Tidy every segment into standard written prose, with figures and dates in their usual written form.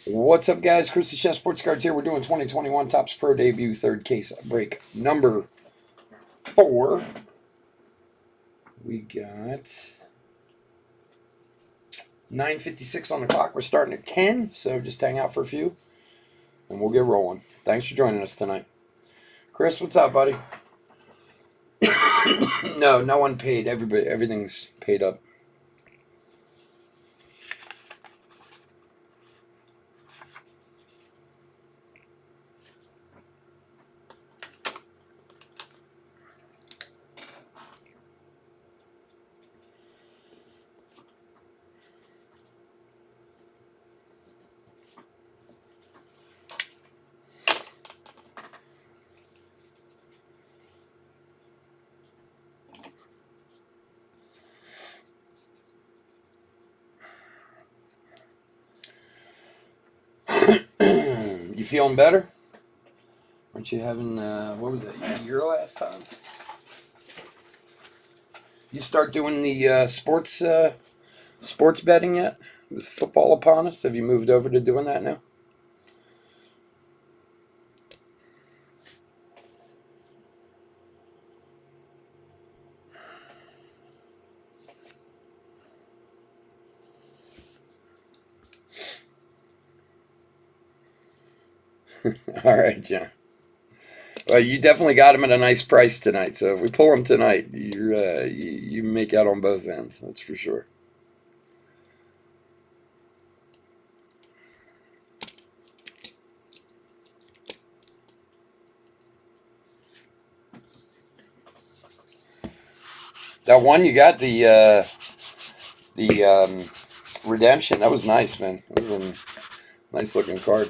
What's up, guys? Chris the Chef Sports Cards here. We're doing 2021 Topps Pro Debut third case break number 4. We got 9:56 on the clock. We're starting at 10, so just hang out for a few, and we'll get rolling. Thanks for joining us tonight. Chris, what's up, buddy? No, no one paid. Everything's paid up. You feeling better? Aren't you having, what was that, your last time? You start doing the sports betting yet? With football upon us, have you moved over to doing that now? All right, John. Well, you definitely got him at a nice price tonight. So if we pull him tonight, you make out on both ends. That's for sure. That one you got the redemption. That was nice, man. That was a nice looking card.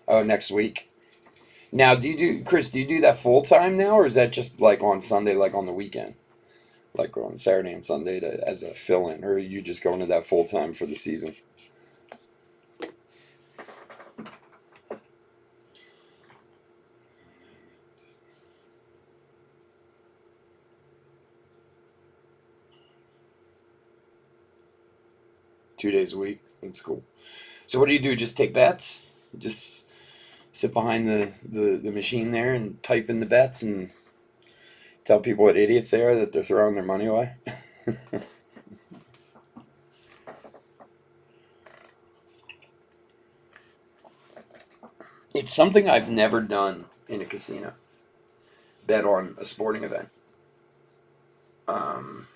Oh, next week. Now, Chris? Do you do that full time now, or is that just like on Sunday, like on the weekend, like on Saturday and Sunday as a fill in, or are you just going to that full time for the season? 2 days a week. That's cool. So what do you do? Just take bets? Just sit behind the machine there and type in the bets and tell people what idiots they are that they're throwing their money away? It's something I've never done in a casino. Bet on a sporting event. Um,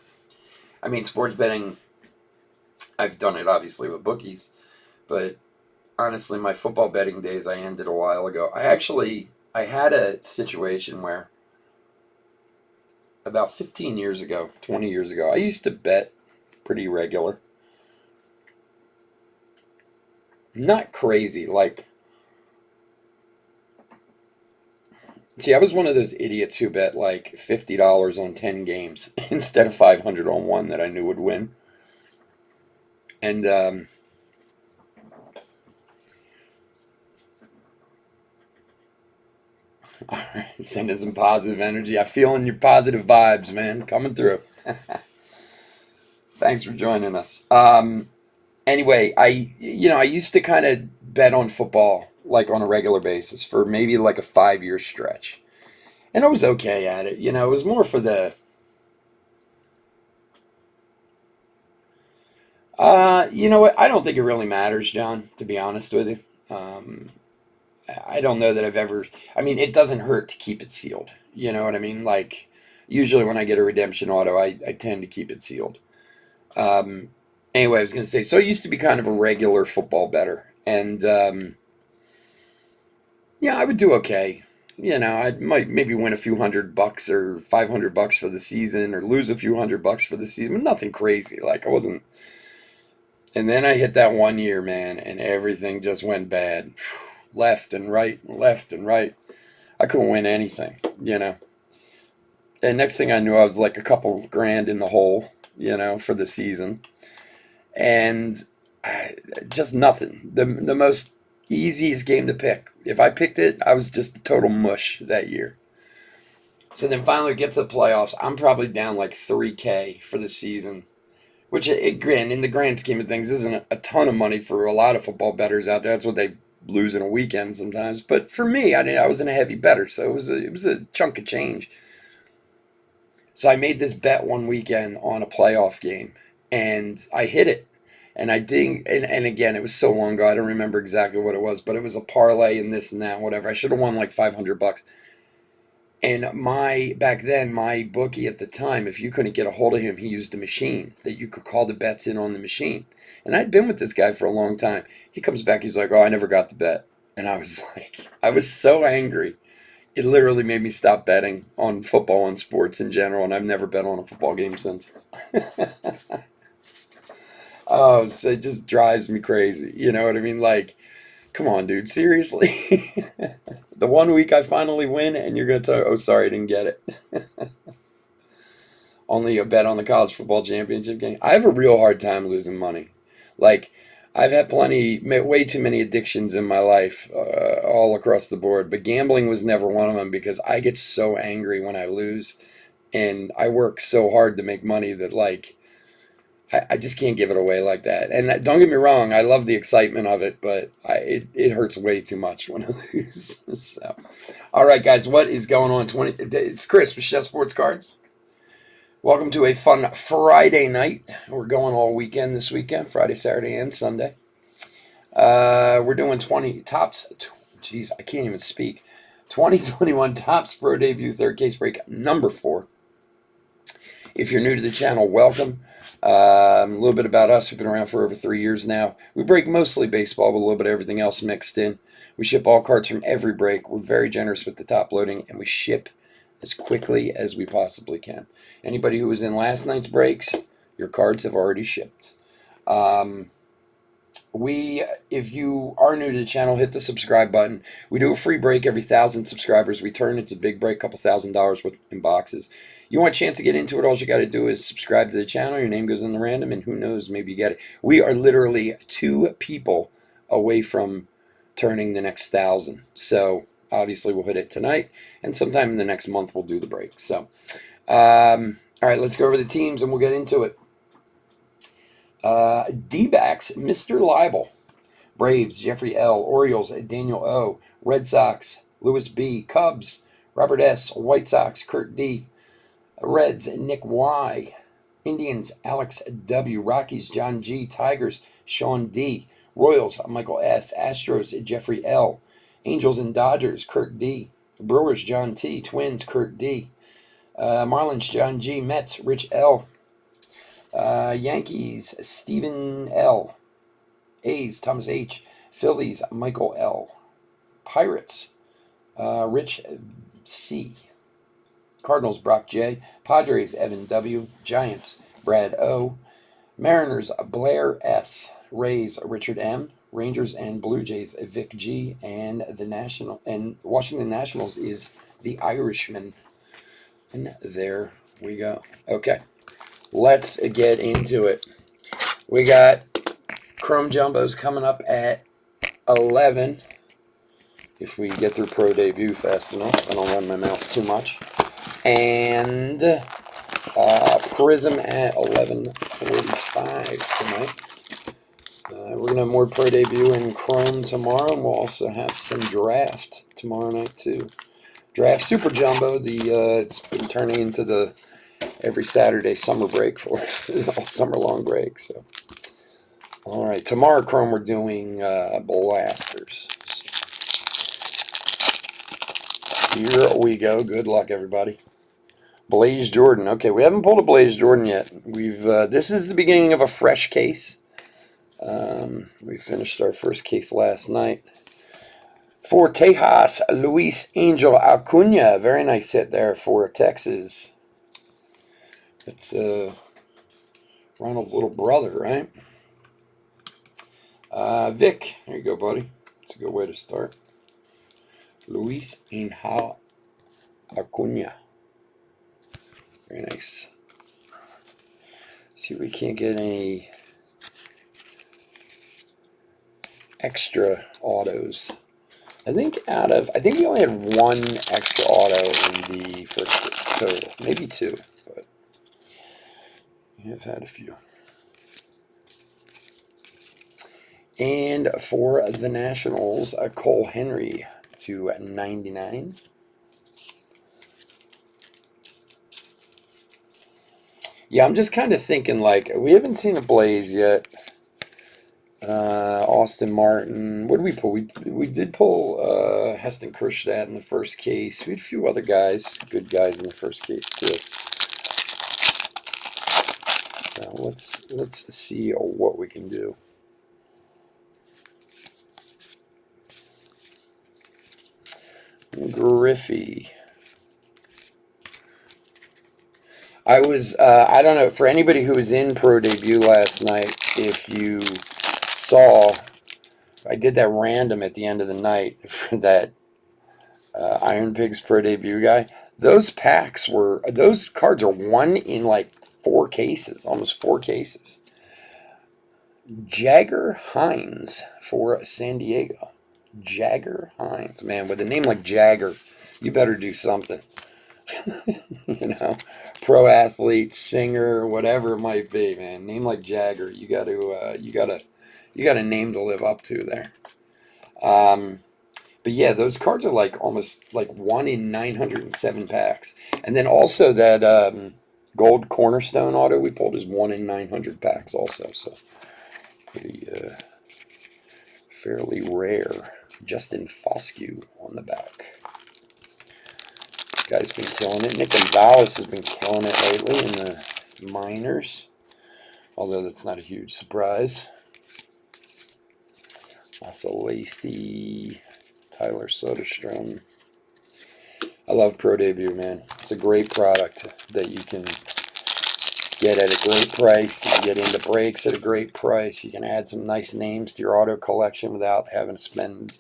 I mean, sports betting, I've done it obviously with bookies, but honestly, my football betting days I ended a while ago. I had a situation where about 15 years ago, 20 years ago, I used to bet pretty regular. Not crazy, like, see, I was one of those idiots who bet like $50 on 10 games instead of 500 on one that I knew would win. And all right, sending some positive energy. I'm feeling your positive vibes, man, coming through. Thanks for joining us. Anyway, I used to kind of bet on football like on a regular basis for maybe like a 5 year stretch, and I was okay at it. It was more for the. You know what? I don't think it really matters, John. To be honest with you, um, I don't know that I've ever. I mean, it doesn't hurt to keep it sealed. You know what I mean? Like, usually when I get a redemption auto, I tend to keep it sealed. Um, anyway, I was going to say, so I used to be kind of a regular football bettor, and yeah, I would do okay. I might maybe win a few $100 or $500 for the season, or lose a few $100 for the season, but nothing crazy. Like I wasn't. And then I hit that one year, man, and everything just went bad, left and right, left and right. I couldn't win anything. And next thing I knew, I was like a couple grand in the hole, for the season, and just nothing. The most easiest game to pick. If I picked it, I was just a total mush that year. So then finally we get to the playoffs. I'm probably down like 3K for the season. Which, again, in the grand scheme of things, isn't a ton of money for a lot of football bettors out there. That's what they lose in a weekend sometimes. But for me, I wasn't a heavy better, so it was a chunk of change. So I made this bet one weekend on a playoff game, and I hit it. And I didn't, and again, it was so long ago, I don't remember exactly what it was, but it was a parlay and this and that, whatever. I should have won like 500 bucks. And back then, my bookie at the time, if you couldn't get a hold of him, he used a machine that you could call the bets in on the machine. And I'd been with this guy for a long time. He comes back, he's like, "Oh, I never got the bet." And I was like, I was so angry. It literally made me stop betting on football and sports in general, and I've never bet on a football game since. Oh, so it just drives me crazy. You know what I mean? Like, come on, dude, seriously? The one week I finally win, and you're going to tell, oh, sorry, I didn't get it. Only a bet on the college football championship game. I have a real hard time losing money. Like, I've had way too many addictions in my life, all across the board, but gambling was never one of them because I get so angry when I lose, and I work so hard to make money that, like, I just can't give it away like that. And don't get me wrong, I love the excitement of it, but it hurts way too much when I lose. So, all right, guys, what is going on? It's Chris with Chef Sports Cards. Welcome to a fun Friday night. We're going all weekend this weekend, Friday, Saturday, and Sunday. We're doing 20 tops. Jeez, I can't even speak. 2021 Tops Pro Debut third case break number 4. If you're new to the channel, welcome. A little bit about us. We've been around for over 3 years now. We break mostly baseball with a little bit of everything else mixed in. We ship all cards from every break. We're very generous with the top loading, and we ship as quickly as we possibly can. Anybody who was in last night's breaks, your cards have already shipped. If you are new to the channel, hit the subscribe button. We do a free break every 1,000 subscribers. We turn it's a big break, couple $1,000 worth in boxes. You want a chance to get into it, all you got to do is subscribe to the channel. Your name goes in the random, and who knows, maybe you get it. We are literally 2 people away from turning the next 1,000. So obviously we'll hit it tonight, and sometime in the next month we'll do the break. So, all right, let's go over the teams, and we'll get into it. D-backs, Mr. Leibel. Braves, Jeffrey L. Orioles, Daniel O. Red Sox, Lewis B. Cubs, Robert S. White Sox, Kurt D. Reds, Nick Y. Indians, Alex W. Rockies, John G. Tigers, Sean D. Royals, Michael S. Astros, Jeffrey L. Angels and Dodgers, Kurt D. Brewers, John T. Twins, Kurt D. Marlins, John G. Mets, Rich L. Yankees, Stephen L. A's, Thomas H. Phillies, Michael L. Pirates, Rich C. Cardinals, Brock J. Padres, Evan W. Giants, Brad O. Mariners, Blair S. Rays, Richard M. Rangers and Blue Jays, Vic G. And Washington Nationals is the Irishman. And there we go. Okay, let's get into it. We got Chrome Jumbos coming up at 11. If we get through Pro Debut fast enough, I don't run my mouth too much. And Prism at 11:45 tonight. We're going to have more Pro Debut in Chrome tomorrow, and we'll also have some Draft tomorrow night too. Draft Super Jumbo, it's been turning into the every Saturday summer break for all summer long break. So, all right, tomorrow Chrome we're doing blasters. Here we go. Good luck, everybody. Blaze Jordan. Okay, we haven't pulled a Blaze Jordan yet. This is the beginning of a fresh case. We finished our first case last night. For Tejas, Luis Angel Acuna. Very nice hit there for Texas. It's Ronald's little brother, right? Vic, there you go, buddy. It's a good way to start. Luis Angel Acuna. Very nice. See if we can't get any extra autos. I think we only had 1 extra auto in the first total. Maybe 2, but we have had a few. And for the Nationals, Cole Henry to 99. Yeah, I'm just kind of thinking like we haven't seen a Blaze yet. Austin Martin. What did we pull? We did pull Heston Kjerstad in the first case. We had a few other guys, good guys in the first case too. So let's see what we can do. Griffey. I don't know, for anybody who was in Pro Debut last night, if you saw, I did that random at the end of the night for that Iron Pigs Pro Debut guy. Those cards are one in like 4 cases, almost 4 cases. Jagger Hines for San Diego. Jagger Hines. Man, with a name like Jagger, you better do something. Pro athlete, singer, whatever it might be, man. Name like Jagger, you got a name to live up to there. But yeah, those cards are like almost like 1 in 907 packs, and then also that gold cornerstone auto we pulled is 1 in 900 packs also. So pretty fairly rare. Justin Foscue on the back. Guy's been killing it. Nick Gonzalez has been killing it lately in the minors, although that's not a huge surprise. Asa Lacy, Tyler Soderstrom. I love Pro Debut, man. It's a great product that you can get at a great price. You can get into breaks at a great price. You can add some nice names to your auto collection without having to spend,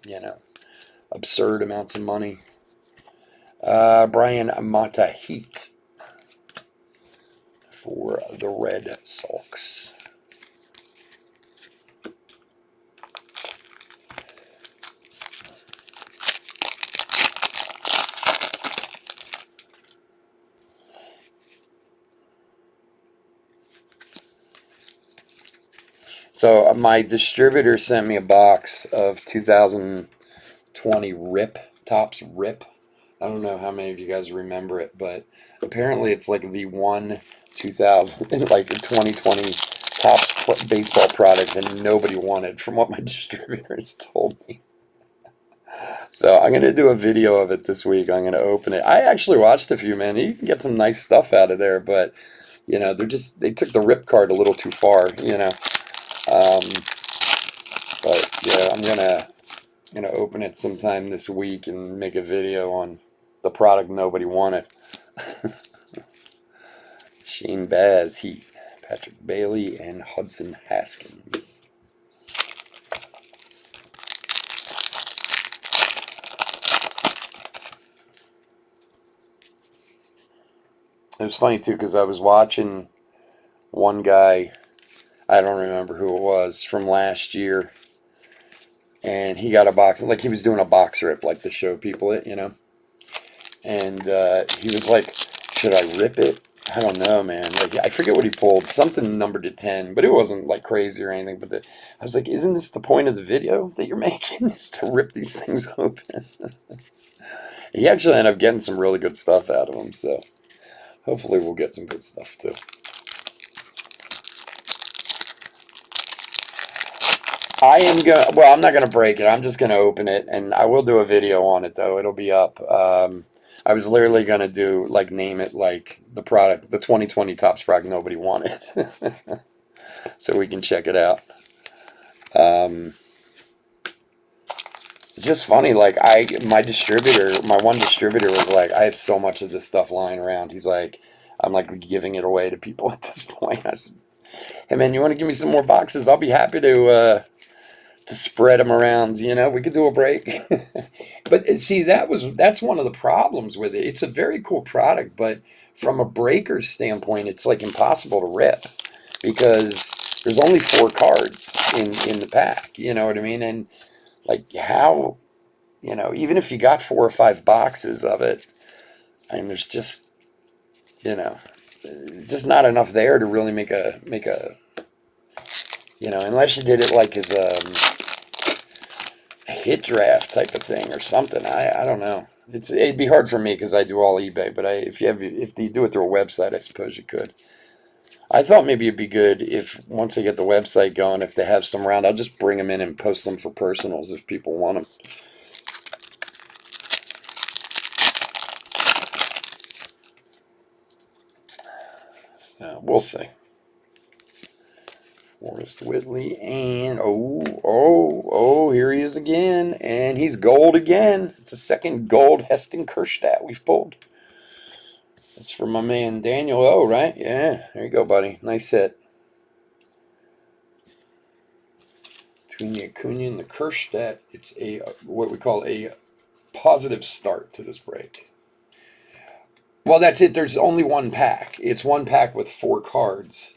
absurd amounts of money. Brian Mata-Heat for the Red Sox. So my distributor sent me a box of 2020 RIP, Topps RIP. I don't know how many of you guys remember it, but apparently it's like the 2000, like the 2020 Topps baseball product that nobody wanted, from what my distributors told me. So I'm going to do a video of it this week. I'm going to open it. I actually watched a few, man. You can get some nice stuff out of there, but, they took the RIP card a little too far, But yeah, I'm gonna open it sometime this week and make a video on the product nobody wanted. Shane Baz, Heat, Patrick Bailey, and Hudson Haskins. It was funny too because I was watching one guy, I don't remember who it was, from last year, and he got a box, like he was doing a box rip, like to show people it, and he was like, should I rip it? I don't know, man. Like, I forget what he pulled. Something numbered to 10, but it wasn't like crazy or anything. But I was like, isn't this the point of the video that you're making? Is to rip these things open? He actually ended up getting some really good stuff out of them. So hopefully we'll get some good stuff too. I'm not gonna break it. I'm just gonna open it, and I will do a video on it though. It'll be up. I was literally gonna do name it like the product, the 2020 Topps product nobody wanted, so we can check it out. It's just funny. Like my one distributor was like, I have so much of this stuff lying around. He's like, I'm like giving it away to people at this point. I said, hey man, you want to give me some more boxes? I'll be happy to spread them around. We could do a break. But see, that's one of the problems with it. It's a very cool product, but from a breaker's standpoint, it's like impossible to rip because there's only 4 cards in the pack. You know what I mean? And like how, even if you got 4 or 5 boxes of it, I mean, there's just, just not enough there to really make a You know, unless you did it like as a hit draft type of thing or something. I don't know. It'd be hard for me because I do all eBay. But if you do it through a website, I suppose you could. I thought maybe it'd be good if once I get the website going, if they have some around, I'll just bring them in and post them for personals if people want them. So we'll see. Forrest Whitley, and here he is again, and he's gold again. It's a second gold Heston Kjerstad we've pulled. That's for my man Daniel O, right? Yeah, there you go, buddy. Nice hit. Between the Acuna and the Kjerstad, it's a what we call a positive start to this break. Well, that's it. There's only one pack. It's one pack with 4 cards.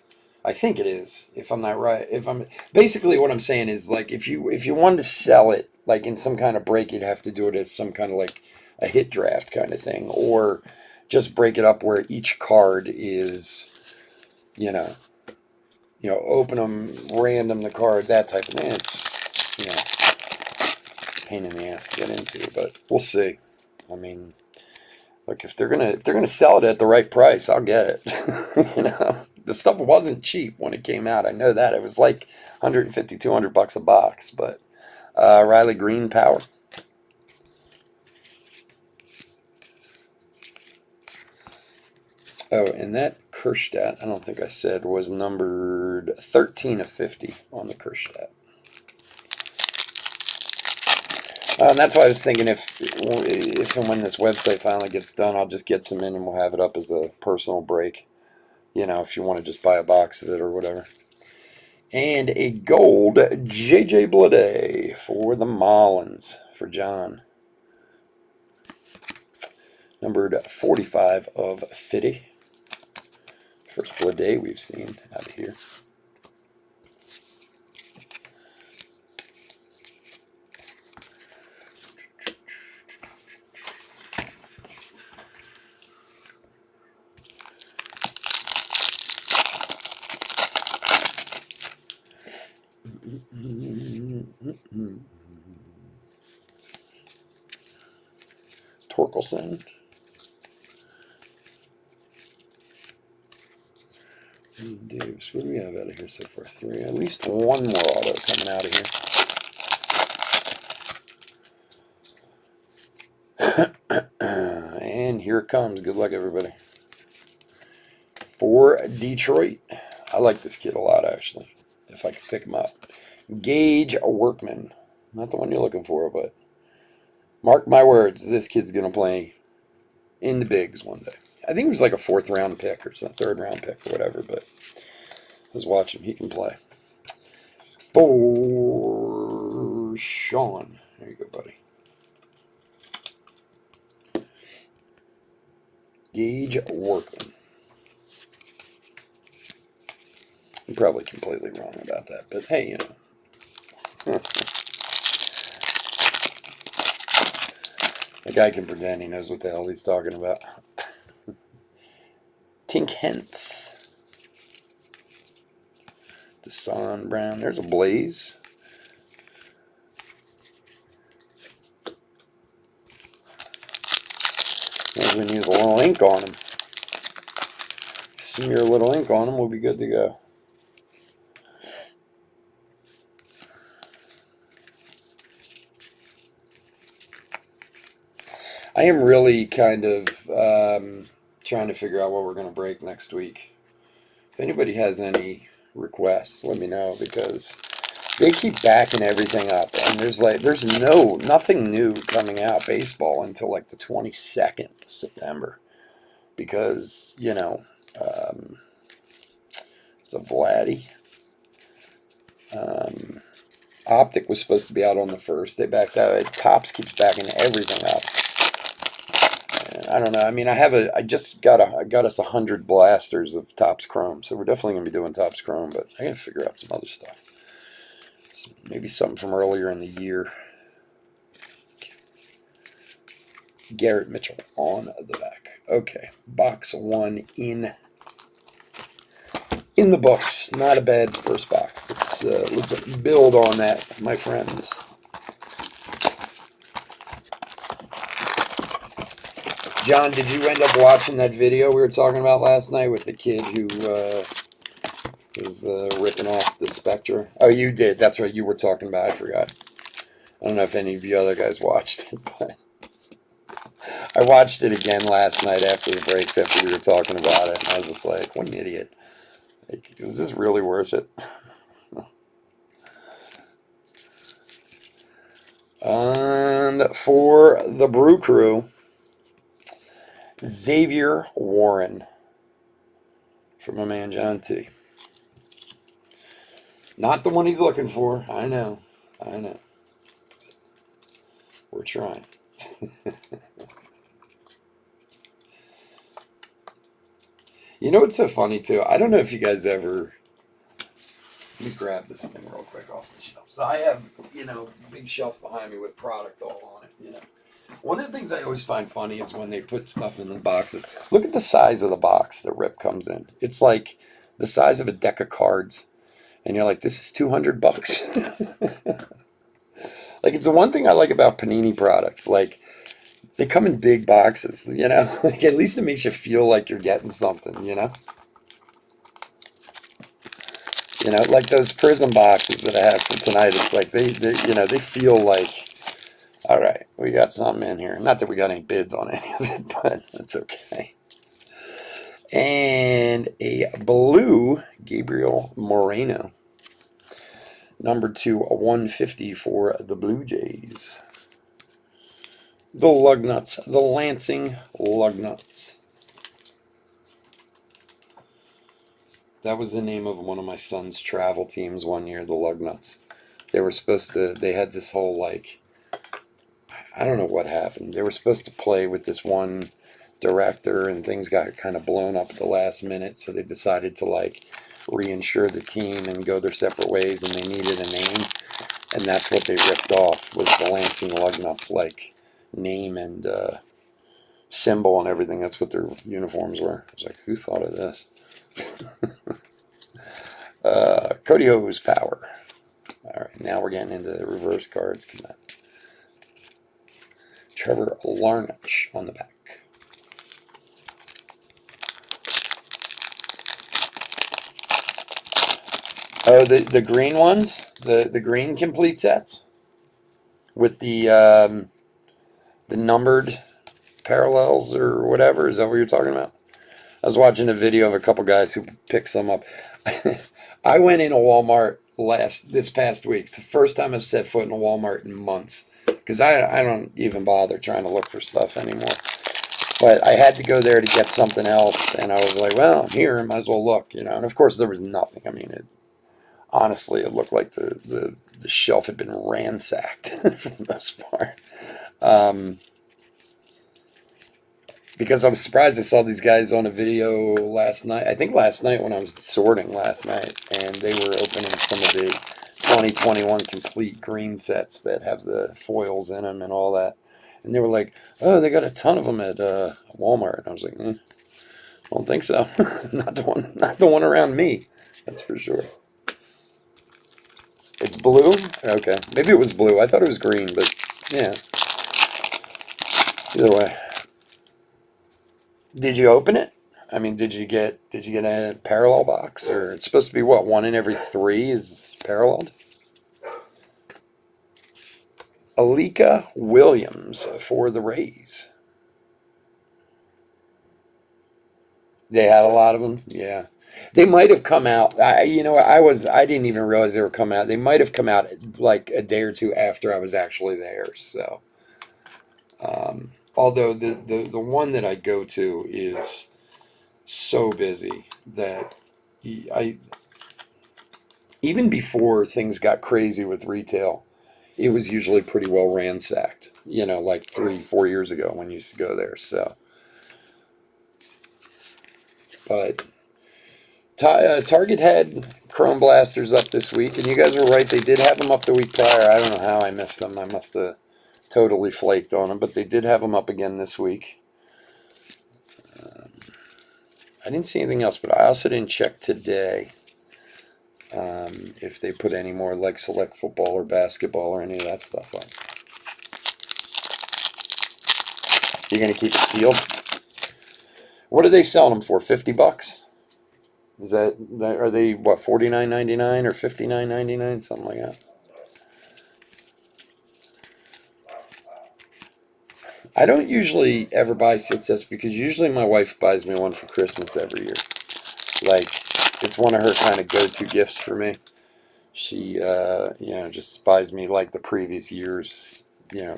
I think it is, if I'm not right. If I'm basically what I'm saying is like if you wanted to sell it like in some kind of break, you'd have to do it as some kind of like a hit draft kind of thing, or just break it up where each card is, you know, open them, random the card, that type of thing. It's pain in the ass to get into, but we'll see. I mean, look, if they're gonna sell it at the right price, I'll get it. The stuff wasn't cheap when it came out. I know that. It was like 150, 200 bucks a box. But Riley Green Power. Oh, and that Kjerstad, I don't think I said, was numbered 13 of 50 on the Kjerstad. And that's why I was thinking if and when this website finally gets done, I'll just get some in and we'll have it up as a personal break. If you want to just buy a box of it or whatever. And a gold J.J. Bleday for the Marlins for John. Numbered 45 of 50. First Bleday we've seen out of here. Torkelson. Davis. What do we have out of here so far? 3. At least one more auto coming out of here. And here it comes. Good luck, everybody. For Detroit. I like this kid a lot, actually. If I could pick him up. Gage Workman. Not the one you're looking for, but mark my words, this kid's going to play in the bigs one day. I think he was like a 4th round pick or some 3rd round pick or whatever, but let's watch him. He can play. For Sean. There you go, buddy. Gage Workman. I'm probably completely wrong about that, but hey, The guy can pretend he knows what the hell he's talking about. Tink Hence. Desan Brown. There's a Blaze. Maybe we need a little ink on him. Smear a little ink on him, we'll be good to go. I am really kind of trying to figure out what we're going to break next week. If anybody has any requests, let me know, because they keep backing everything up, and there's nothing new coming out baseball until like the 22nd of September, because it's a Vladdy. Optic was supposed to be out on the 1st. They backed out. Topps keeps backing everything up. I don't know. I mean, I just got us 100 blasters of Topps Chrome, so we're definitely gonna be doing Topps Chrome. But I gotta figure out some other stuff. Maybe something from earlier in the year. Garrett Mitchell on the back. Okay, box 1 in the books. Not a bad first box. Let's let's build on that, my friends. John, did you end up watching that video we were talking about last night with the kid who was ripping off the Spectre? Oh, you did. That's what you were talking about. I forgot. I don't know if any of you other guys watched it, but I watched it again last night after the breaks, after we were talking about it, and I was just like, what an idiot. Like, was this really worth it? And for the Brew Crew, Xavier Warren from my man John T. Not the one he's looking for. I know. We're trying. You know what's so funny too? I don't know if you guys ever. Let me grab this thing real quick off the shelf. So I have, a big shelf behind me with product all on it. One of the things I always find funny is when they put stuff in the boxes. Look at the size of the box the Rip comes in. It's like the size of a deck of cards. And you're like, this is $200. Like, it's the one thing I like about Panini products. Like, they come in big boxes, Like, at least it makes you feel like you're getting something, Like those Prism boxes that I have for tonight. It's like they feel like, all right, we got something in here. Not that we got any bids on any of it, but that's okay. And a blue Gabriel Moreno. Number 2/150 for the Blue Jays. The Lugnuts, the Lansing Lugnuts. That was the name of one of my son's travel teams one year, the Lugnuts. They had this whole, like, I don't know what happened. They were supposed to play with this one director, and things got kind of blown up at the last minute, so they decided to, like, reinsure the team and go their separate ways, and they needed a name, and that's what they ripped off, was the Lansing Lugnuts, like, name and symbol and everything. That's what their uniforms were. I was like, who thought of this? Cody Ho's Power. All right, now we're getting into the reverse cards. Come on. Trevor Larnach on the back. Oh, the green ones, the green complete sets with the numbered parallels or whatever. Is that what you're talking about? I was watching a video of a couple guys who picked some up. I went in a Walmart this past week. It's the first time I've set foot in a Walmart in months, because I don't even bother trying to look for stuff anymore. But I had to go there to get something else, and I was like, well, I'm here, might as well look, And of course, there was nothing. I mean, honestly, it looked like the shelf had been ransacked for the most part. Because I was surprised I saw these guys on a video last night. I think last night when I was sorting last night, and they were opening some of the 2021 complete green sets that have the foils in them and all that. And they were like, oh, they got a ton of them at Walmart. And I was like, I don't think so. Not the one around me. That's for sure. It's blue? Okay.Maybe it was blue. I thought it was green, but yeah. Either way. Did you open it? I mean, did you get a parallel box? Or it's supposed to be what, 1 in every 3 is paralleled? Alika Williams for the Rays. They had a lot of them? Yeah. They might have come out. I didn't even realize they were coming out. They might have come out like a day or two after I was actually there. So, although the one that I go to is so busy that even before things got crazy with retail, it was usually pretty well ransacked. Like 3-4 years ago when I used to go there. So, but. Target had Chrome Blasters up this week, and you guys were right. They did have them up the week prior. I don't know how I missed them. I must have totally flaked on them, but they did have them up again this week. I didn't see anything else, but I also didn't check today. if they put any more like select football or basketball or any of that stuff on. You're gonna keep it sealed. What are they selling them for? $50? Is that are they what, $49.99 or $59.99, something like that? I don't usually ever buy sit sets because usually my wife buys me one for Christmas every year. Like, it's one of her kind of go-to gifts for me. She, just buys me like the previous year's,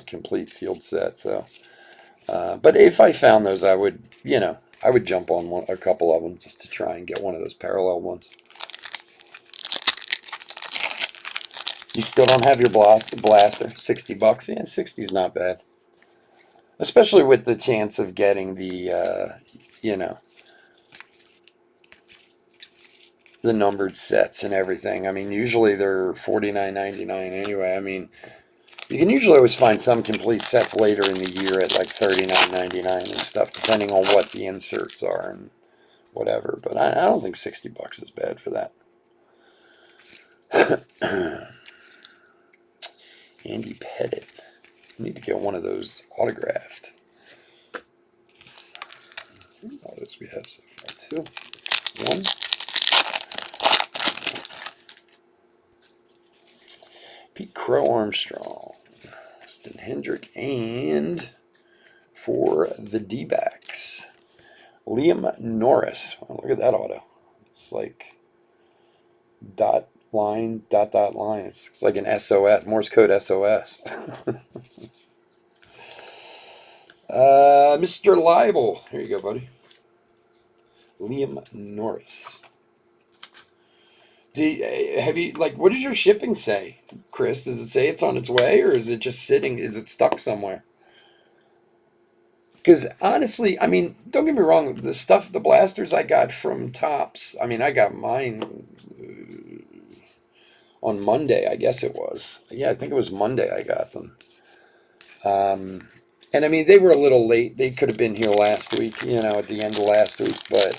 complete sealed set. So, but if I found those, I would jump on a couple of them just to try and get one of those parallel ones. You still don't have your blaster? $60? Yeah, 60 is not bad. Especially with the chance of getting the numbered sets and everything. I mean, usually they're $49.99 anyway. I mean, you can usually always find some complete sets later in the year at like $39.99 and stuff, depending on what the inserts are and whatever. But I don't think $60 is bad for that. Andy Pettit. I need to get one of those autographed. What else we have so far? 2. 1. Pete Crow Armstrong. Austin Hendrick. And for the D-backs, Liam Norris. Oh, look at that auto. It's like dot line, dot line. It's like an SOS, Morse code SOS. Mr. Libel. Here you go, buddy. Liam Norris. What does your shipping say, Chris? Does it say it's on its way, or is it just sitting? Is it stuck somewhere? Because honestly, I mean, don't get me wrong, the blasters I got from Topps, I mean, I got mine on Monday, I guess it was. Yeah, I think it was Monday I got them. And I mean, they were a little late. They could have been here last week, at the end of last week. But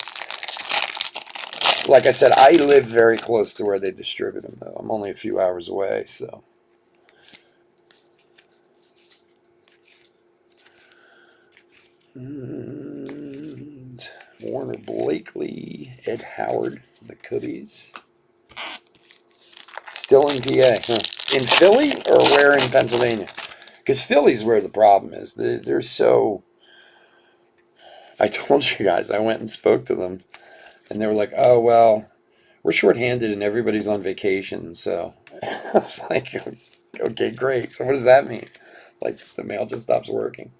like I said, I live very close to where they distribute them, though. I'm only a few hours away, so. And Warner Blakely, Ed Howard, the Cubbies. Still in PA, huh? In Philly or where in Pennsylvania? Because Philly's where the problem is. They're so... I told you guys, I went and spoke to them. And they were like, oh, well, we're shorthanded and everybody's on vacation. So I was like, okay, great. So what does that mean? Like, the mail just stops working.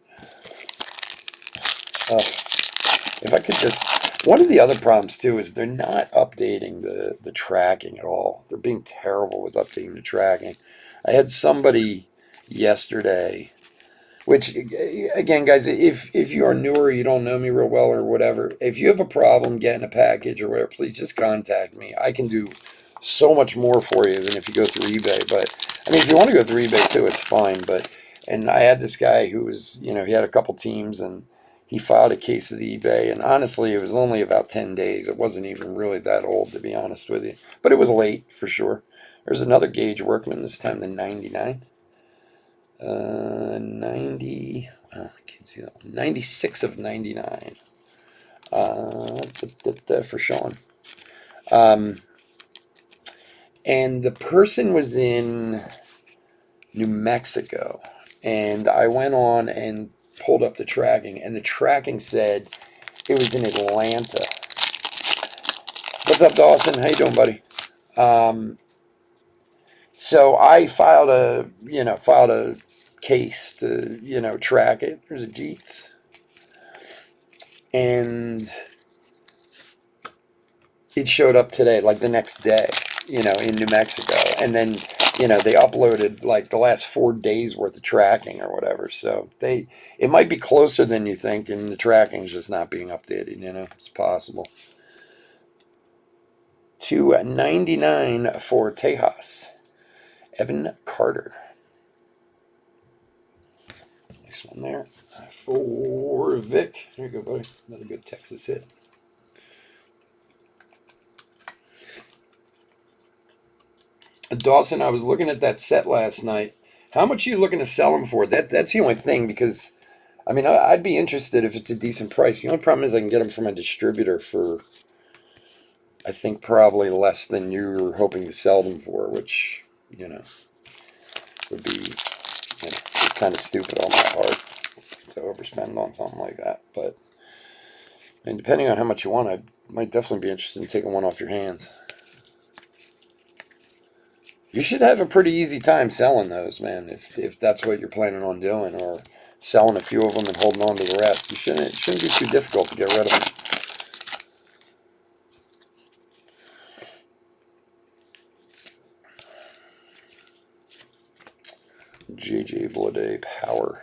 If I could just... One of the other problems, too, is they're not updating the tracking at all. They're being terrible with updating the tracking. I had somebody yesterday, which, again, guys, if you are newer, you don't know me real well or whatever, if you have a problem getting a package or whatever, please just contact me. I can do so much more for you than if you go through eBay. But, I mean, if you want to go through eBay, too, it's fine. And I had this guy who was, he had a couple teams, and he filed a case of the eBay, and honestly, it was only about 10 days. It wasn't even really that old, to be honest with you. But it was late, for sure. There's another Gage Workman, this time the 99. 90, I can't see that one. 96 of 99. For Sean. And the person was in New Mexico. And I went on and pulled up the tracking, and the tracking said it was in Atlanta. What's up, Dawson? How you doing, buddy? So I filed a case to, track it. There's a Jeets. And it showed up today, like the next day, in New Mexico. And then, they uploaded like the last 4 days worth of tracking or whatever. So it might be closer than you think, and the tracking's just not being updated, it's possible. 299 for Tejas. Evan Carter. Next one there. For Vic. There you go, buddy. Another good Texas hit. Dawson, I was looking at that set last night. How much are you looking to sell them for? That's the only thing because I mean I'd be interested if it's a decent price. The only problem is I can get them from a distributor for I think probably less than you're hoping to sell them for, which would be kind of stupid on my part to overspend on something like that. But and depending on how much you want, I might definitely be interested in taking one off your hands. You should have a pretty easy time selling those, man, if that's what you're planning on doing, or selling a few of them and holding on to the rest. It shouldn't be too difficult to get rid of them. JJ Bleday Power.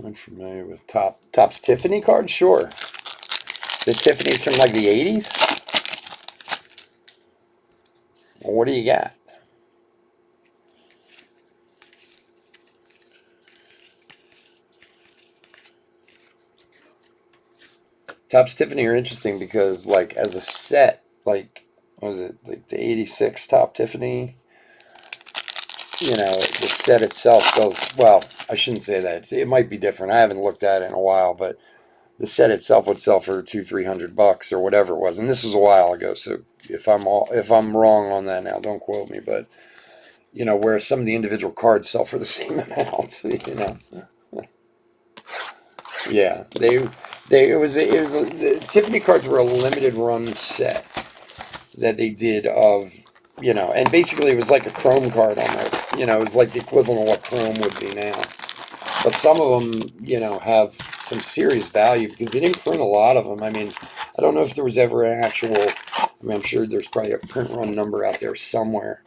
I'm familiar with Topps Tiffany cards, sure. The Tiffany's from like the 80s? Well, what do you got? Topps Tiffany are interesting because, like, as a set, like, what was it, like the 86 Top Tiffany? The set itself sells, well, I shouldn't say that. It might be different. I haven't looked at it in a while, but the set itself would sell for $200-300 or whatever it was, and this was a while ago. So if I'm wrong on that now, don't quote me. But where some of the individual cards sell for the same amount, yeah, the Tiffany cards were a limited run set that they did of, and basically it was like a Chrome card almost. It was like the equivalent of what Chrome would be now. But some of them, have some serious value because they didn't print a lot of them. I mean, I don't know if there was ever an actual, I'm sure there's probably a print run number out there somewhere.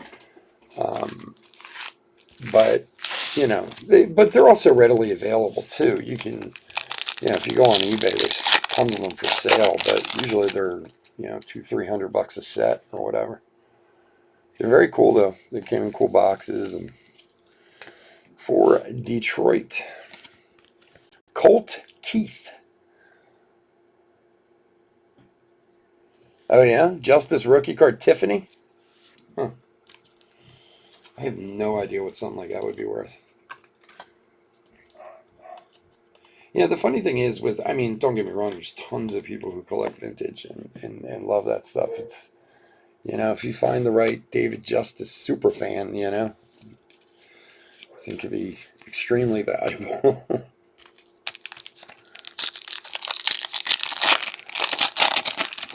But, but they're also readily available too. You can, if you go on eBay, there's tons of them for sale, but usually they're, $200-300 a set or whatever. They're very cool though. They came in cool boxes. And for Detroit, Colt Keith. Oh yeah, Justice rookie card Tiffany. Huh. I have no idea what something like that would be worth. The funny thing is don't get me wrong, there's tons of people who collect vintage and love that stuff. It's, if you find the right David Justice super fan, I think it'd be extremely valuable.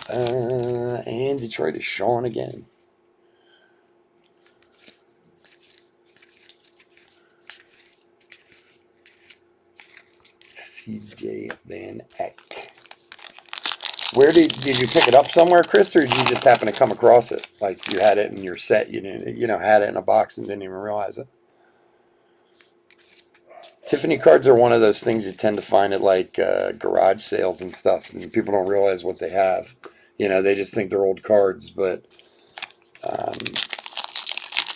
And Detroit is showing again. CJ Van Eck. Where did you pick it up somewhere, Chris, or did you just happen to come across it? Like you had it in your set, you didn't, had it in a box and didn't even realize it. Tiffany cards are one of those things you tend to find at like garage sales and stuff, and people don't realize what they have. They just think they're old cards, but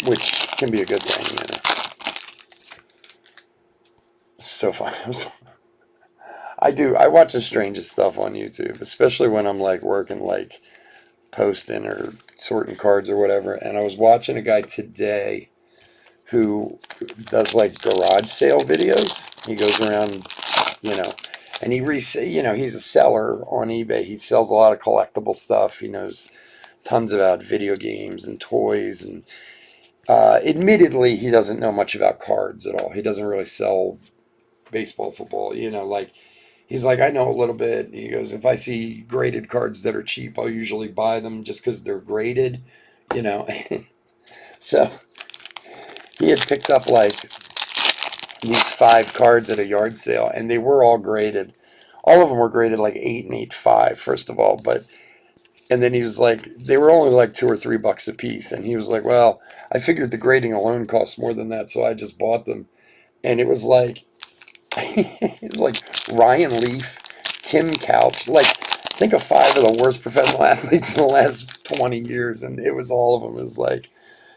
which can be a good thing. So fun. I watch the strangest stuff on YouTube, especially when I'm like working, like posting or sorting cards or whatever. And I was watching a guy today who does like garage sale videos. He goes around, and he's a seller on eBay. He sells a lot of collectible stuff. He knows tons about video games and toys, and admittedly, he doesn't know much about cards at all. He doesn't really sell baseball, football, like he's like, I know a little bit. He goes, if I see graded cards that are cheap, I'll usually buy them just because they're graded, So he had picked up like these 5 cards at a yard sale, and they were all graded. All of them were graded like 8 and 8.5, first of all, and then he was like, they were only like $2 or $3 a piece, and he was like, well, I figured the grading alone cost more than that, so I just bought them. And it was like, it's like Ryan Leaf, Tim Couch, like Think of 5 of the worst professional athletes in the last 20 years, and it was all of them. It was like,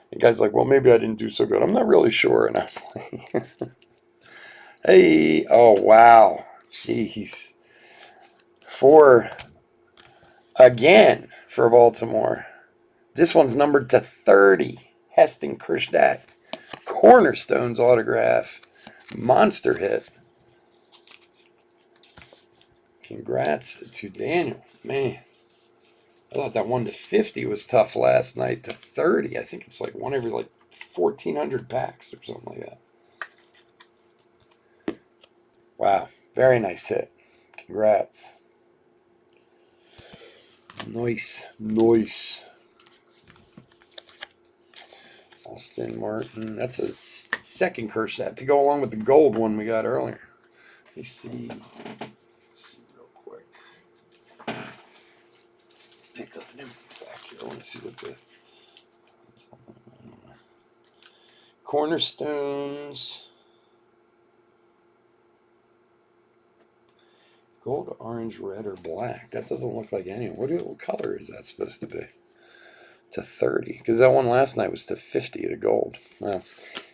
the guy's like, well, maybe I didn't do so good. I'm not really sure. And I was like, hey, oh, wow. Jeez. Again, for Baltimore. This one's numbered to 30. Heston Kjerstad. Cornerstones autograph. Monster hit. Congrats to Daniel. Man, I thought that 1 to 50 was tough last night. To 30, I think it's like one every like 1,400 packs or something like that. Wow, very nice hit. Congrats. Nice. Austin Martin. That's a second Kjerstad to go along with the gold one we got earlier. Let me see. Real quick. Pick up an empty pack here. I want to see what the Cornerstones. Gold, orange, red, or black. That doesn't look like any. What color is that supposed to be? To 30. Because that one last night was to 50, the gold. Well,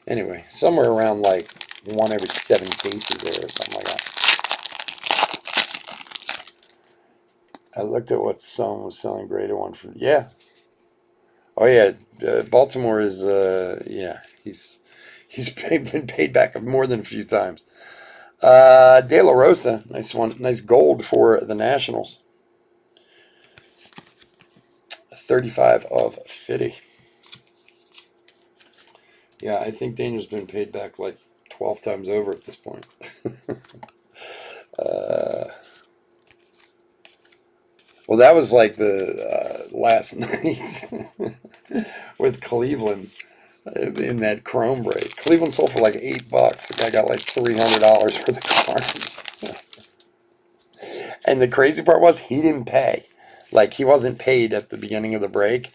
anyway, somewhere around like 1 every 7 cases there or something like that. I looked at what some was selling graded one for. Yeah. Oh, yeah. Baltimore is, yeah. He's been paid back more than a few times. De La Rosa, nice one, nice gold for the Nationals. 35 of 50. Yeah, I think Daniel's been paid back like 12 times over at this point. Well, that was like the last night with Cleveland in that Chrome break. Cleveland sold for like $8. The guy got like $300 for the cards. And the crazy part was he didn't pay. Like, he wasn't paid at the beginning of the break.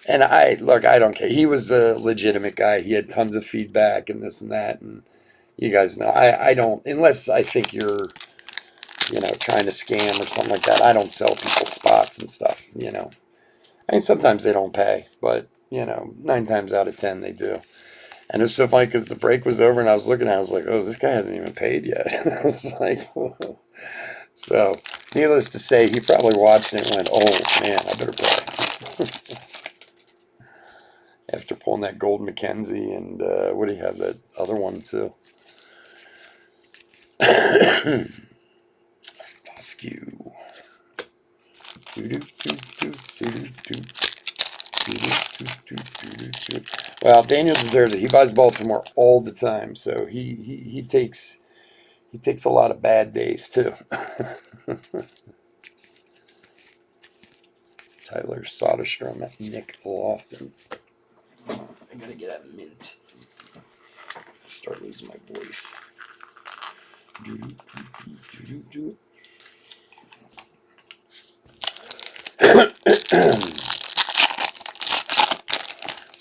And I don't care. He was a legitimate guy. He had tons of feedback and this and that. And you guys know, I don't, unless I think you're, trying to scam or something like that, I don't sell people spots and stuff, I mean, sometimes they don't pay, but, 9 times out of 10 they do. And it was so funny because the break was over and I was looking at it, I was like, oh, this guy hasn't even paid yet. I was like, whoa. So, needless to say, he probably watched it and went, oh, man, I better pay. After pulling that gold McKenzie and, what do you have, that other one, too? Foscue. Well, Daniel deserves it. He buys Baltimore all the time, so he takes a lot of bad days too. Tyler Soderstrom at Nick Lofton. I gotta get that mint. Start losing my voice.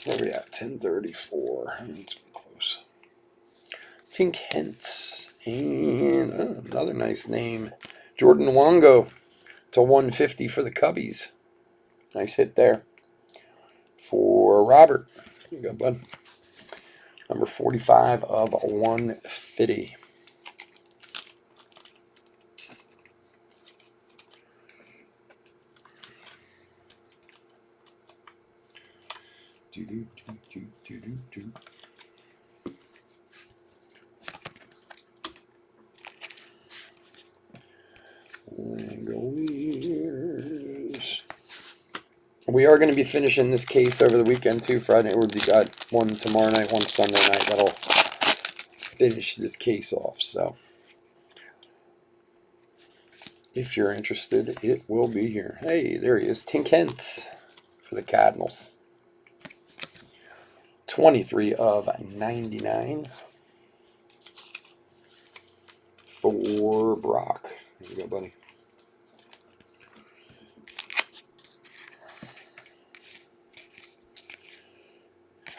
Where are we at? 10:34. It's close. Tink Hence. And another nice name. Jordan Wongo to 150 for the Cubbies. Nice hit there. For Robert. Here you go, bud. Number 45 of 150. Langoliers. We are going to be finishing this case over the weekend too. Friday, we got one tomorrow night, one Sunday night. That'll finish this case off. So, if you're interested, it will be here. Hey, there he is, Tink Hence for the Cardinals. 23 of 99 for Brock. There you go, buddy.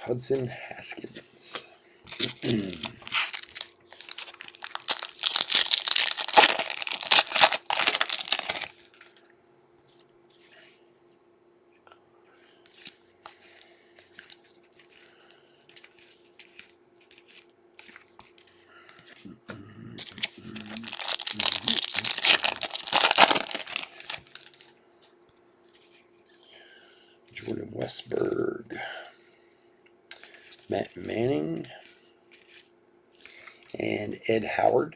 Hudson Haskins. Jordan Westberg. Matt Manning. And Ed Howard.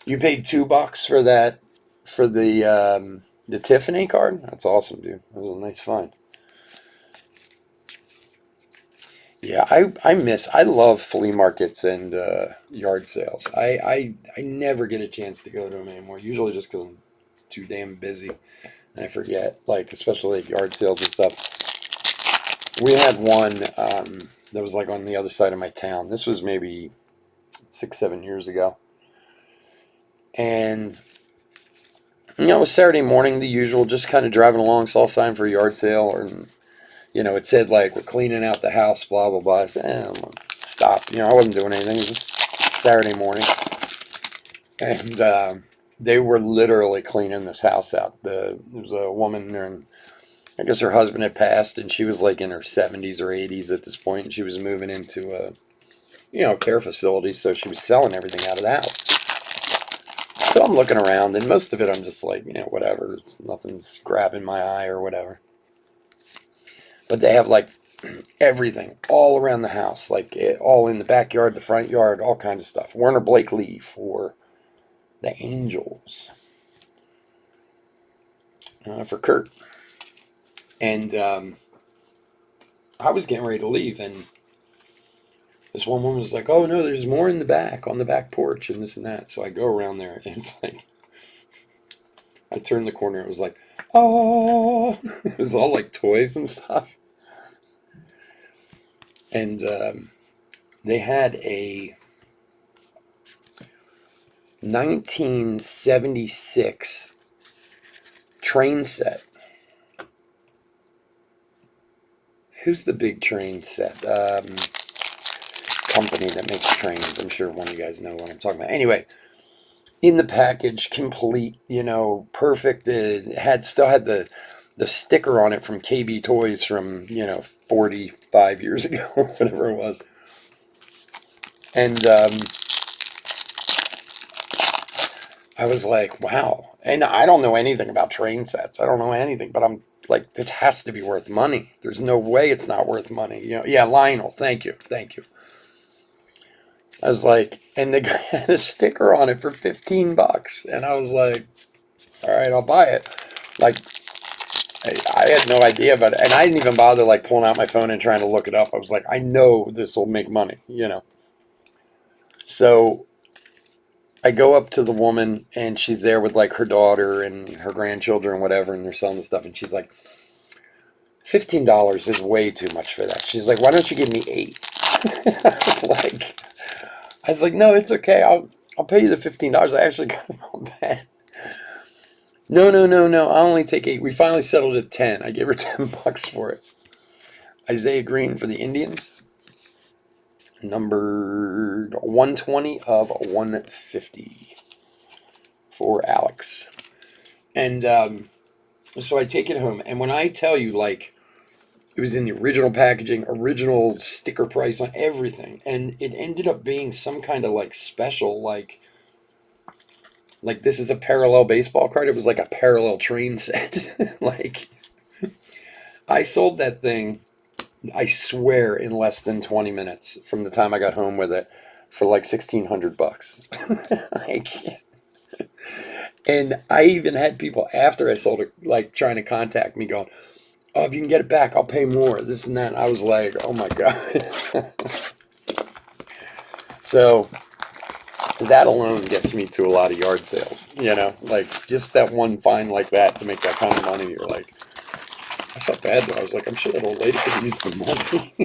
You paid $2 for that, for the Tiffany card? That's awesome, dude. That was a nice find. Yeah, I love flea markets and yard sales. I never get a chance to go to them anymore. Usually just because I'm too damn busy and I forget. Like especially like yard sales and stuff. We had one that was like on the other side of my town. This was maybe 6, 7 years ago, and it was Saturday morning, the usual, just kind of driving along, saw a sign for a yard sale, or it said like we're cleaning out the house, blah blah blah. I said, I'm gonna stop. I wasn't doing anything. It was just Saturday morning, and they were literally cleaning this house out. There was a woman there, and I guess her husband had passed, and she was like in her 70s or 80s at this point, and she was moving into a care facility, so she was selling everything out of the house. So I'm looking around, and most of it I'm just like, whatever. Nothing's grabbing my eye or whatever. But they have like everything all around the house, like all in the backyard, the front yard, all kinds of stuff. Werner Blakely for the Angels. For Kurt. And I was getting ready to leave, and this one woman was like, oh no, there's more in the back, on the back porch, and this and that. So I go around there, and it's like, I turned the corner, it was like, oh, it was all like toys and stuff. And they had a 1976 train set. Who's the big train set company that makes trains? I'm sure one of you guys know what I'm talking about. Anyway, in the package, complete, perfect. It still had the sticker on it from KB Toys from 45 years ago, whatever it was. And I was like, wow. And I don't know anything about train sets. I don't know anything, but I'm like, this has to be worth money. There's no way it's not worth money. Yeah, Lionel, thank you. I was like, and the guy had a sticker on it for $15. And I was like, all right, I'll buy it. Like, I had no idea about it. And I didn't even bother like pulling out my phone and trying to look it up. I was like, I know this will make money, So I go up to the woman, and she's there with like her daughter and her grandchildren and whatever, and they're selling the stuff. And she's like, $15 is way too much for that. She's like, why don't you give me 8? I was like, no, it's okay. I'll pay you the $15. I actually got it all bad. No. I'll only take 8. We finally settled at 10. I gave her $10 for it. Isaiah Green for the Indians. Number 120 of 150 for Alex. And so I take it home. And when I tell you, like, it was in the original packaging, original sticker price on everything. And it ended up being some kind of like special, like this is a parallel baseball card. It was like a parallel train set. Like, I sold that thing, I swear, in less than 20 minutes from the time I got home with it for like $1,600. Like, and I even had people after I sold it, like, trying to contact me going, oh, if you can get it back, I'll pay more, this and that. And I was like, oh my God. So that alone gets me to a lot of yard sales, like just that one find like that to make that kind of money. You're like, I felt bad though. I was like, I'm sure that old lady could use the money.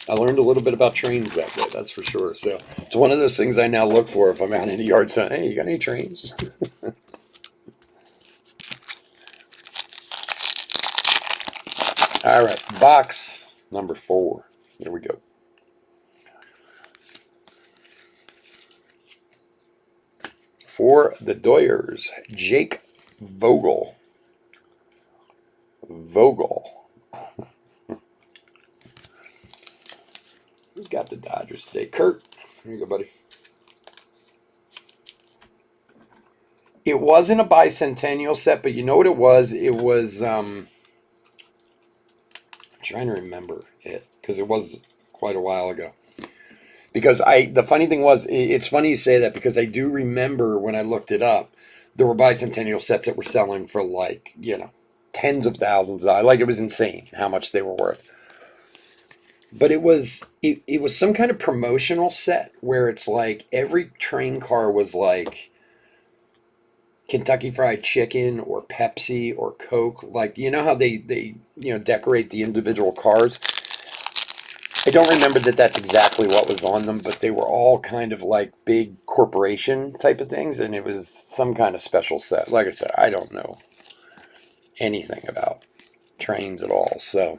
I learned a little bit about trains that day, that's for sure. So it's one of those things I now look for if I'm out in a yard sale. Hey, you got any trains? All right, box number 4. Here we go. For the Doyers, Jake Vogel. Who's got the Dodgers today? Kurt. Here you go, buddy. It wasn't a bicentennial set, but you know what it was? It was I'm trying to remember it because it was quite a while ago. Because the funny thing was, it's funny you say that because I do remember when I looked it up, there were bicentennial sets that were selling for like, tens of thousands of dollars. Like it was insane how much they were worth. But it was some kind of promotional set where it's like every train car was like Kentucky Fried Chicken or Pepsi or Coke. Like you know how they decorate the individual cars. I don't remember that that's exactly what was on them, but they were all kind of like big corporation type of things, and it was some kind of special set. Like I said, I don't know anything about trains at all, so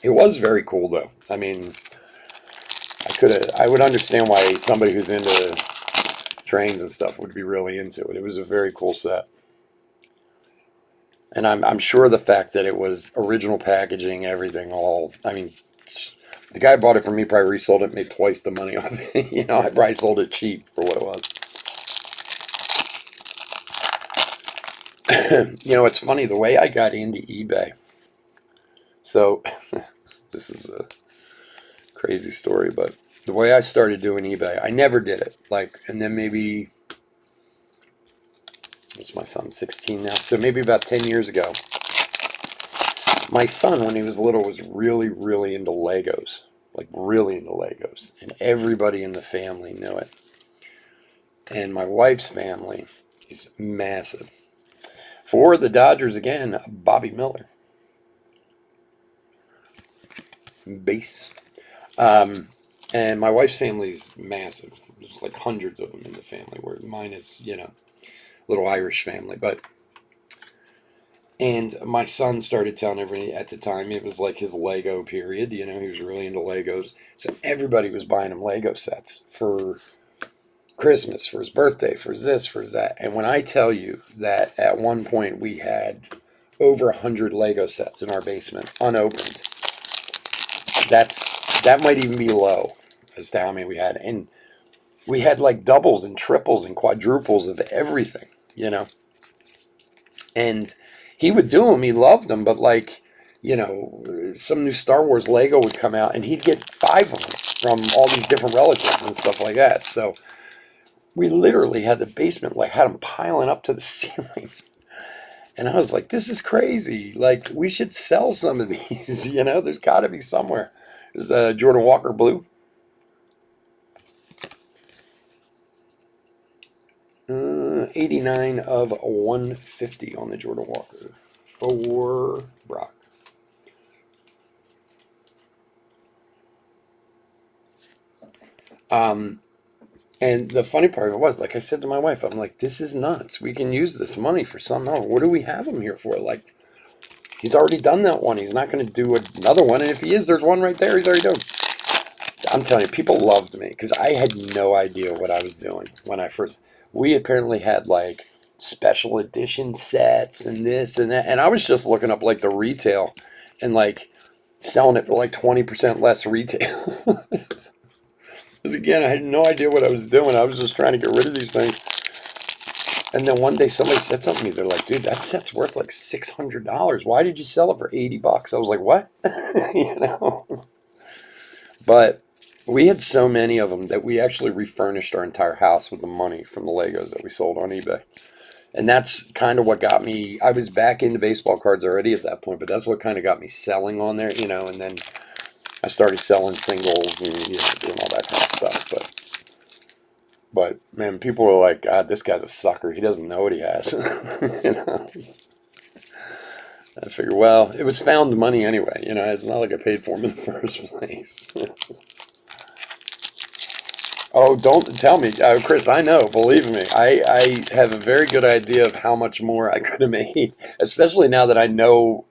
it was very cool though. I mean, I would understand why somebody who's into trains and stuff would be really into it. It was a very cool set. And I'm sure the fact that it was original packaging, everything, all, I mean, the guy bought it from me, probably resold it, made twice the money off it. I probably sold it cheap for what it was. It's funny, the way I got into eBay. So, this is a crazy story, but the way I started doing eBay, I never did it. And then maybe, what's my son, 16 now? So maybe about 10 years ago, my son, when he was little, was really, really into Legos. Like, really into Legos. And everybody in the family knew it. And my wife's family is massive. For the Dodgers, again, Bobby Miller. Base. And my wife's family is massive. There's like hundreds of them in the family, where mine is, little Irish family. And my son started telling everybody at the time, it was like his Lego period. He was really into Legos. So everybody was buying him Lego sets for Christmas, for his birthday, for this, for that. And when I tell you that at one point we had over 100 Lego sets in our basement, unopened, that might even be low as to how many we had. And we had like doubles and triples and quadruples of everything, And he would do them. He loved them, but some new Star Wars Lego would come out, and he'd get 5 of them from all these different relatives and stuff like that. So we literally had the basement had them piling up to the ceiling, and I was like, "This is crazy! Like, we should sell some of these. There's got to be somewhere." There's a Jordan Walker Blue. 89 of 150 on the Jordan Walker for Brock. And the funny part of it was, like I said to my wife, I'm like, this is nuts. We can use this money for something else. What do we have him here for? Like, he's already done that one. He's not going to do another one. And if he is, there's one right there. He's already done. I'm telling you, people loved me because I had no idea what I was doing when I first. We apparently had like special edition sets and this and that, and I was just looking up like the retail and like selling it for like 20% less retail. Because again, I had no idea what I was doing. I was just trying to get rid of these things. And then one day somebody said something to me. They're like, "Dude, that set's worth like $600. Why did you sell it for $80?" I was like, "What?" But we had so many of them that we actually refurnished our entire house with the money from the Legos that we sold on eBay. And that's kind of what got me. I was back into baseball cards already at that point, but that's what kind of got me selling on there, and then I started selling singles and doing all that kind of stuff. But man, people were like, "God, this guy's a sucker. He doesn't know what he has." I figured, well, it was found money anyway. It's not like I paid for him in the first place. Oh, don't tell me, Chris. I know. Believe me, I have a very good idea of how much more I could have made, especially now that I know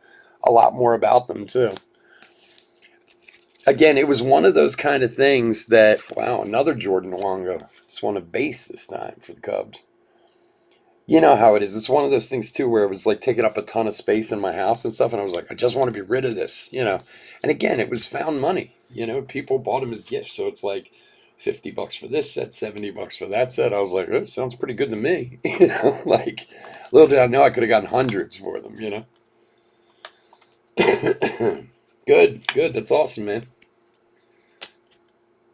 a lot more about them too. Again, it was one of those kind of things that, wow, another Jordan Longo. Just won a base this time for the Cubs. You know how it is. It's one of those things too where it was like taking up a ton of space in my house and stuff, and I was like, I just want to be rid of this. And again, it was found money. People bought them as gifts, so it's like $50 for this set, $70 for that set. I was like, that sounds pretty good to me. Like, little did I know I could have gotten hundreds for them. Good, good. That's awesome, man.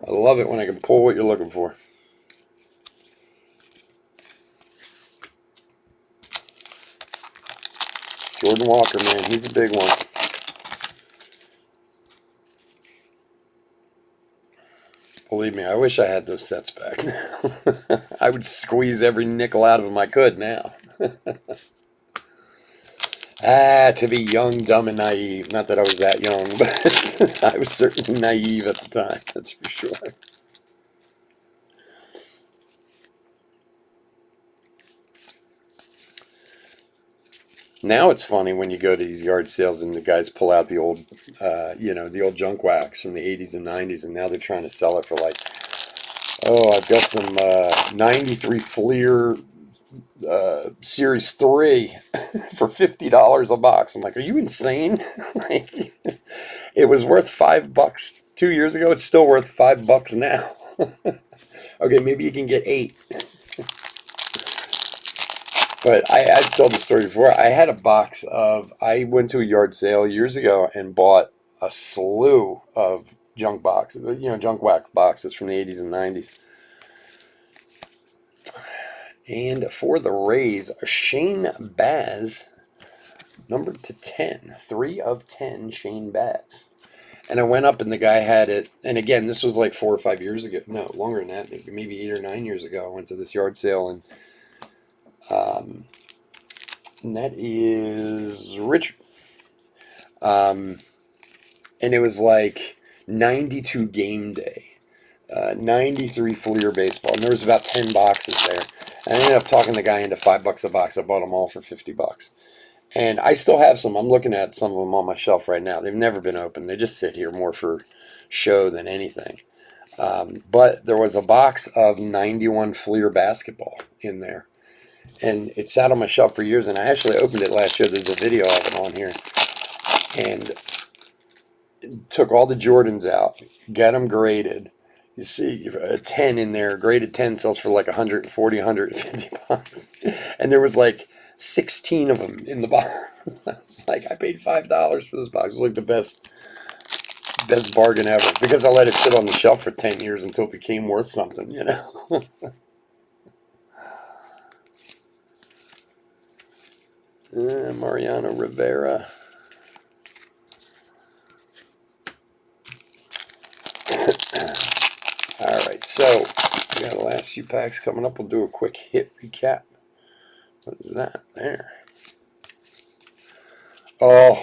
I love it when I can pull what you're looking for. Jordan Walker, man, he's a big one. Believe me, I wish I had those sets back now. I would squeeze every nickel out of them I could now. To be young, dumb, and naive. Not that I was that young, but I was certainly naive at the time, that's for sure. Now it's funny when you go to these yard sales and the guys pull out the old, the old junk wax from the 80s and 90s, and now they're trying to sell it for like, oh, I've got some 93 Fleer Series 3 for $50 a box. I'm like, are you insane? Like, it was worth $5 2 years ago. It's still worth $5 now. Okay, maybe you can get 8. But I've told the story before. I had a box of, I went to a yard sale years ago and bought a slew of junk boxes, junk wax boxes from the 80s and 90s. And for the Rays, Shane Baz, numbered to 10, 3 of 10 Shane Baz. And I went up and the guy had it. And again, this was like 4 or 5 years ago. No, longer than that, maybe 8 or 9 years ago. I went to this yard sale and that is Richard. And it was like 92 game day, 93 Fleer baseball. And there was about 10 boxes there. And I ended up talking the guy into $5 a box. I bought them all for $50. And I still have some. I'm looking at some of them on my shelf right now. They've never been opened. They just sit here more for show than anything. But there was a box of 91 Fleer basketball in there. And it sat on my shelf for years, and I actually opened it last year. There's a video of it on here. And took all the Jordans out, got them graded. You see a 10 in there, graded 10 sells for like 140, 150 bucks. And there was like 16 of them in the box. I was like, I paid $5 for this box. It was like the best bargain ever, because I let it sit on the shelf for 10 years until it became worth something, Mariano Rivera. All right, so we got the last few packs coming up. We'll do a quick hit recap. What is that there? Oh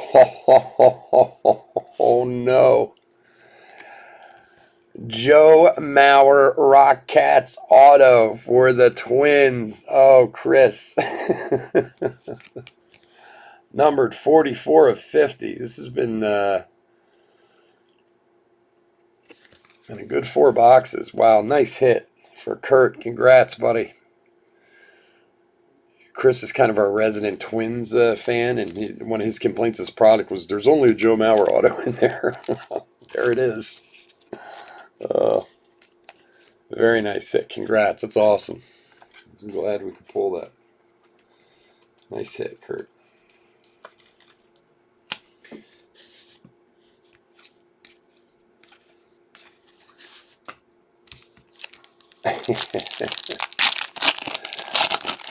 no. Joe Mauer Rock Cats auto for the Twins. Oh, Chris. Numbered 44 of 50. This has been a good 4 boxes. Wow, nice hit for Kurt. Congrats, buddy. Chris is kind of our resident Twins fan, and one of his complaints of his product was there's only a Joe Mauer auto in there. There it is. Very nice hit. Congrats. That's awesome. I'm glad we could pull that. Nice hit, Kurt.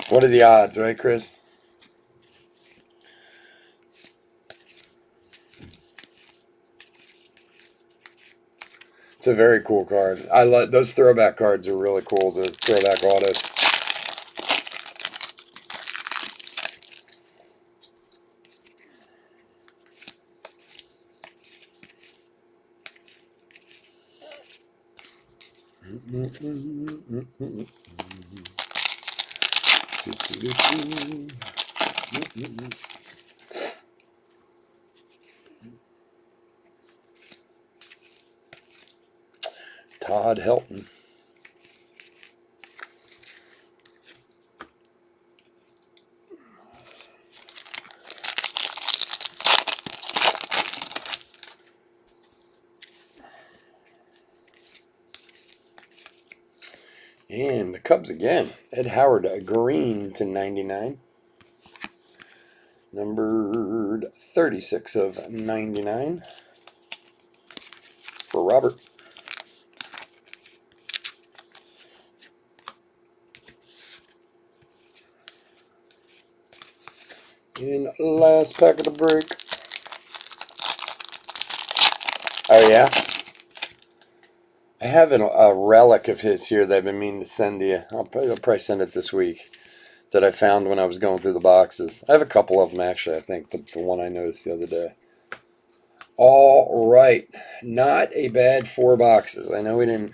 What are the odds, right, Chris? It's a very cool card. I like those throwback cards are really cool. The throwback autos. Todd Helton. And the Cubs again. Ed Howard, green to 99. Numbered 36 of 99 for Robert. And last pack of the break. Oh, yeah? I have a relic of his here that I've been meaning to send to you. I'll probably send it this week. That I found when I was going through the boxes. I have a couple of them, actually, I think, but the one I noticed the other day. All right. Not a bad 4 boxes. I know we didn't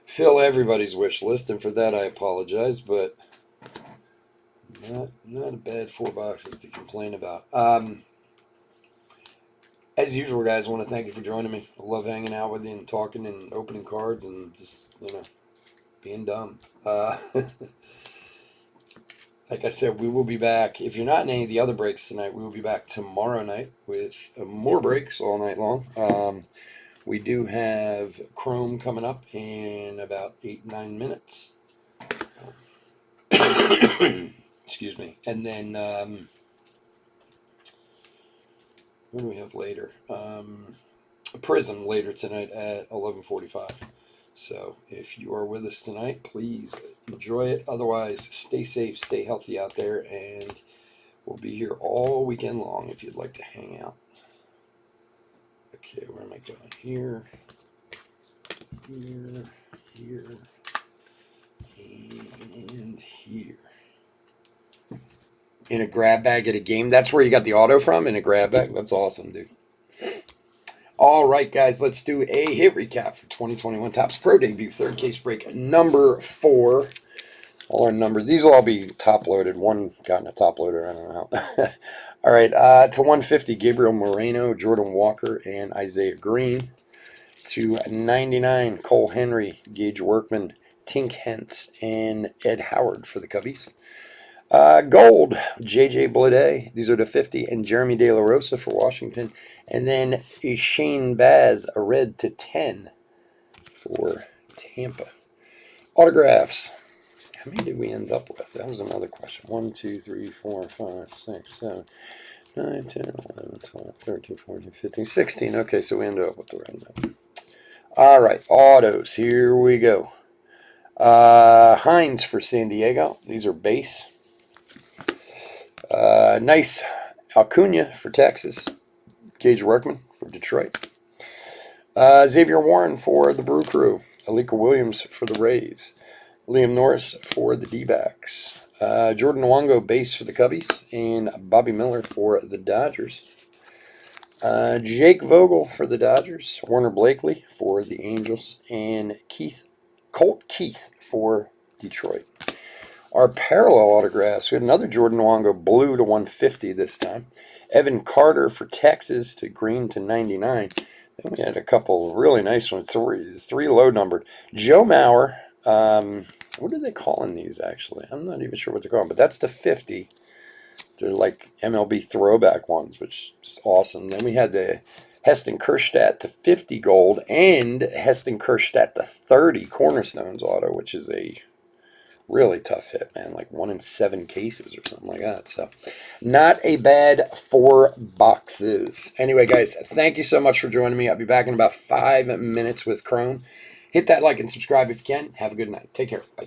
fill everybody's wish list, and for that I apologize, but not a bad 4 boxes to complain about. As usual, guys, I want to thank you for joining me. I love hanging out with you and talking and opening cards and just, being dumb. Like I said, we will be back. If you're not in any of the other breaks tonight, we will be back tomorrow night with more breaks all night long. We do have Chrome coming up in about 8-9 minutes. Excuse me. And then, what do we have later? Prism later tonight at 11:45. So if you are with us tonight, please enjoy it. Otherwise, stay safe, stay healthy out there, and we'll be here all weekend long if you'd like to hang out. Okay, where am I going? Here, and here. In a grab bag at a game. That's where you got the auto from, in a grab bag? That's awesome, dude. All right, guys, let's do a hit recap for 2021 Topps Pro debut. Third case break, number 4. All our numbers. These will all be top loaded. One got in a top loader. I don't know how. All right, to 150, Gabriel Moreno, Jordan Walker, and Isaiah Green. To 99, Cole Henry, Gage Workman, Tink Hence, and Ed Howard for the Cubbies. Gold, J.J. Bleday. These are to 50, and Jeremy De La Rosa for Washington. And then a Shane Baz, a red to 10 for Tampa. Autographs. How many did we end up with? That was another question. 1, 2, 3, 4, 5, 6, 7, 9, 10, 11, 12, 13, 14, 15, 16. Okay, so we ended up with the right number. All right, autos. Here we go. Hines for San Diego. These are base. Nice Acuna for Texas. Gage Workman for Detroit. Xavier Warren for the Brew Crew. Alika Williams for the Rays. Liam Norris for the D-backs. Jordan Nwango base for the Cubbies. And Bobby Miller for the Dodgers. Jake Vogel for the Dodgers. Warner Blakely for the Angels. And Colt Keith for Detroit. Our parallel autographs, we had another Jordan Nwango blue to 150 this time. Evan Carter for Texas to green to 99. Then we had a couple of really nice ones, three low numbered. Joe Mauer, what are they calling these actually? I'm not even sure what they're calling, but that's to 50. They're like MLB throwback ones, which is awesome. Then we had the Heston Kjerstad to 50 gold and Heston Kjerstad to 30 Cornerstones auto, which is a really tough hit, man. Like 1 in 7 cases or something like that. So not a bad 4 boxes. Anyway, guys, thank you so much for joining me. I'll be back in about 5 minutes with Chrome. Hit that like and subscribe if you can. Have a good night. Take care. Bye.